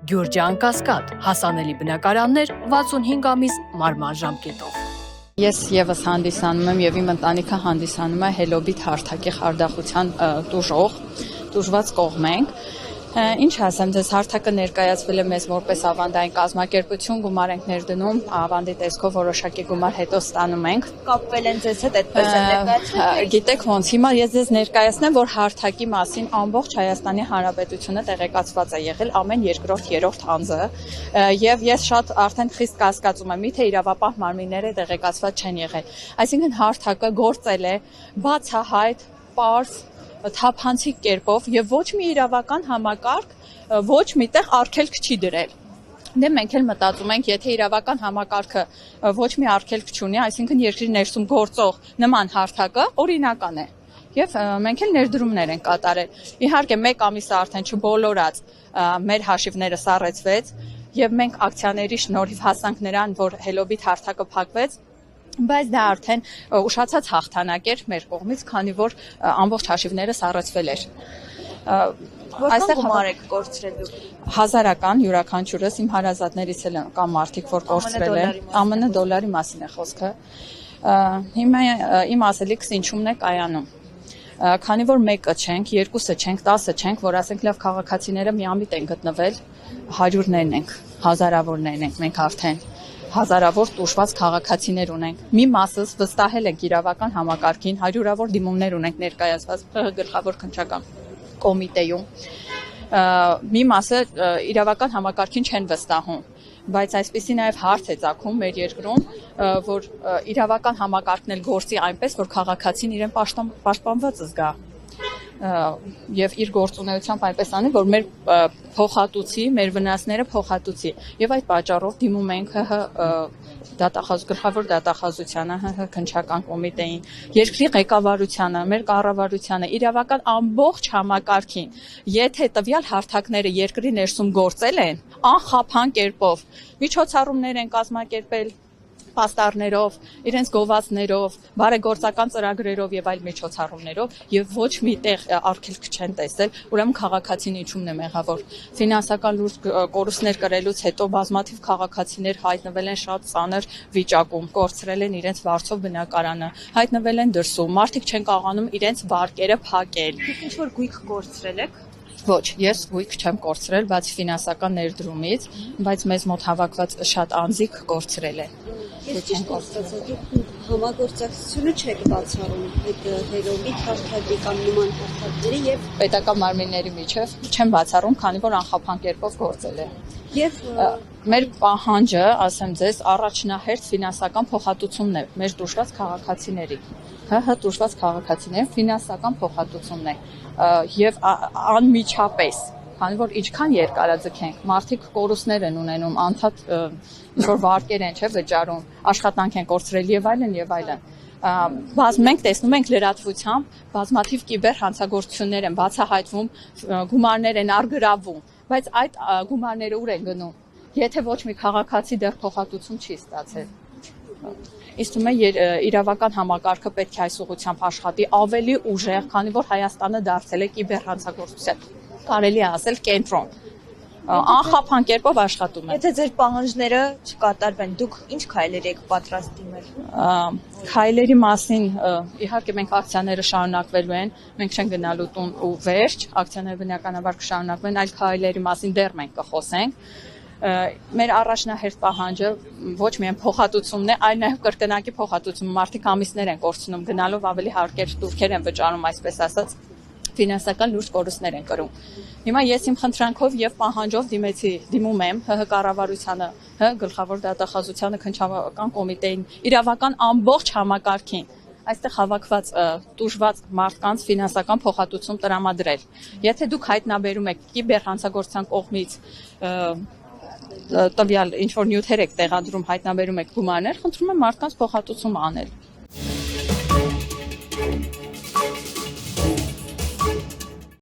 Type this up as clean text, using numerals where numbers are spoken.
Գյուրջան Կասկադ, հասանելի բնակարաններ 65 ամիս մարման ժամկետով։ Ես եւս հանդիսանում եմ եւ իմ ընտանիքը հանդիսանում է Hello-Bit հարթակի խարդախության տուժված կողմ ենք։ Ինչ ասեմ, ձեզ հարթակը ներկայացվել է մեզ որպես ավանդային կազմակերպություն, գումար ենք ներդնում, ավանդի տեսքով որոշակի գումար հետո ստանում ենք։ Կապվել են ձեզ հետ, այդպես են ներկայացնում։ Գիտեք ոնց, հիմա ես ձեզ ներկայացնեմ, որ հարթակի մասին ամբողջ Հայաստանի Հանրապետությունը տեղեկացված է եղել ամեն երկրորդ, երրորդ անձը, եւ ես շատ արդեն խիստ կասկածում եմ, միթե իրավապահ մարմինները տեղեկացված չեն եղել։ Այսինքն հարթակը գործել է բացահայտ, պարզ թափանցիկ կերպով եւ ոչ մի իրավական համակարգ ոչ միտեղ արգելք չի դրել։ Դե մենք էլ մտածում ենք, եթե իրավական համակարգը ոչ մի արգելք չունի, այսինքն երկրի ներսում գործող նման հարթակը օրինական է։ Եվ մենք էլ ներդրումներ ենք կատարել։ Իհարկե, մեկ ամիս արդեն չբոլորած մեր հաշիվները սառեցվեց եւ մենք ակցիաների շնորհիվ հասանք նրան, որ Hello-Bit հարթակը փակվեց։ Բայց դա արդեն ուշացած հաղթանակ էր մեր կողմից, քանի որ ամբողջ հաշիվները սառեցվել էր։ Այստեղ գումար եք կորցրել դուք։ Հազարական յուրաքանչյուրս իմ հարազատներից էլ կան մարդիկ, որ կորցրել են։ ԱՄՆ դոլարի մասին է խոսքը։ Հիմա իմ ասելիքս ինչումն է կայանում։ Քանի որ մեկը չենք, երկուսը չենք, 10-ը չենք, որ ասենք լավ քաղաքացիները միամիտ են գտնվել, հարյուրներն ենք, հազարավորներն ենք մենք արդեն։ Հազարավոր տուժված քաղաքացիներ ունենք։ Մի մասս վստահել ենք իրավական համակարգին, հարյուրավոր դիմումներ ունենք ներկայացված գլխավոր քննչական կոմիտեում։ Մի մասը իրավական համակարգին չեն վստահում, բայց այսպեսի նաև հարց է ծագում մեր երկրում, որ իրավական համակարգն էլ գործի այնպես, որ քաղաքացին իրեն պաշտպանված զգա եւ իր գործունեությամբ այնպես անի, որ մեր փոխհատուցի, մեր վնասները փոխհատուցի։ Եվ այդ պատճառով դիմում ենք գլխավոր դատախազությանը, քննչական կոմիտեին, երկրի ղեկավարությանը, մեր կառավարությանը, իրավական ամբողջ համակարգին, եթե տվյալ հարթակները երկրի ներսում գործել են, անխափան կերպով միջոցառումներ են կազմակերպել պաստառներով, իրենց գովազդներով, բարեգործական ծրագրերով եւ այլ միջոցառումներով եւ ոչ մի տեղ արգելք չեն տեսել, ուրեմն քաղաքացին ինչումն է մեղավոր։ Ֆինանսական լուրջ կորուստներ կրելուց հետո բազմաթիվ քաղաքացիներ հայտնվել են շատ ծանր վիճակում, կորցրել են իրենց վարձով բնակարանը, հայտնվել են դրսում, մարդիկ չեն կարողանում իրենց վարկերը փակել։ Ինչ որ գույք կորցրել եք։ Ոչ, ես գույք չեմ կորցրել, բացի ֆինանսական ներդրումից, բայց մեզ մոտ հավաքված շատ անձիկ կորցրել են։ Ես ճիշտ հասկացա, համագործակցությունը չեք բացառում այդ Hello-Bit հարթակի կամ նման հարթակների եւ պետական մարմինների միջև չեմ բացառում, քանի որ անխափան կերպով գործել է։ Եվ մեր պահանջը, ասեմ ձեզ, առաջնահերթ ֆինանսական փոխհատուցումն է մեր տուժված քաղաքացիների։ Տուժված քաղաքացիների ֆինանսական փոխհատուցումն է եւ անմիջապես, քանի որ ինչքան երկարաձգենք, մարդիկ կորուստներ են ունենում, անդադ ինչ-որ վարկեր են վճարում, աշխատանք են կորցրել եւ այլն եւ այլն։ Մենք տեսնում ենք լրատվությամբ բազմաթիվ կիբեր հանցագործություններ են բացահայտվում, գումարներ են արգրավում, բայց այդ գումարները ուր են գնում, եթե ոչ մի քաղաքացի դեռ փոխհատուցում չի ստացել։ Իսկ թվում է իրավական համակարգը պետք է այս ուղղությամբ աշխատի ավելի ուժեղ, քանի որ Հայաստանը դարձել է կիբեր հանցագործության, կարելի է ասել կենտրոն, անխափան կերպով աշխատում է։ Եթե ձեր պահանջները չկատարվեն, դուք ինչ քայլեր եք պատրաստ դիմել։ Քայլերի մասին իհարկե մենք ակցիաները շարունակվելու են, մենք չենք գնալու տուն ու վերջ, ակցիաները բնականաբար կշարունակվեն, այլ քայլերի մասին դեռ մենք կխոսենք։ Մեր առաջնահերթ պահանջը ոչ միայն փոխհատուցումն է, այլ նաև կրկնակի փոխհատուցում։ Մարդիկ ամիսներ են կորցնում, գնալով ավելի հարկեր տուրքեր են վճարում, այսպես ասած, ֆինանսական լուրջ կորուստներ են կրում։ Հիմա ես իմ խնդրանքով եւ պահանջով դիմում եմ ՀՀ կառավարությանը, գլխավոր դատախազությանը, քննչական կոմիտեին, իրավական ամբողջ համակարգին այստեղ հավաքված տուժված մարդկանց ֆինանսական փոխհատուցում տրամադրել։ Եթե դուք հայտնաբերում եք կիբեր հանցագործության կողմից տվյալ ինչ որ նյութեր եք տեղադրում, հայտնաբերում եք գումարներ, խնդրում եմ մարդկանց փոխհատուցում անել։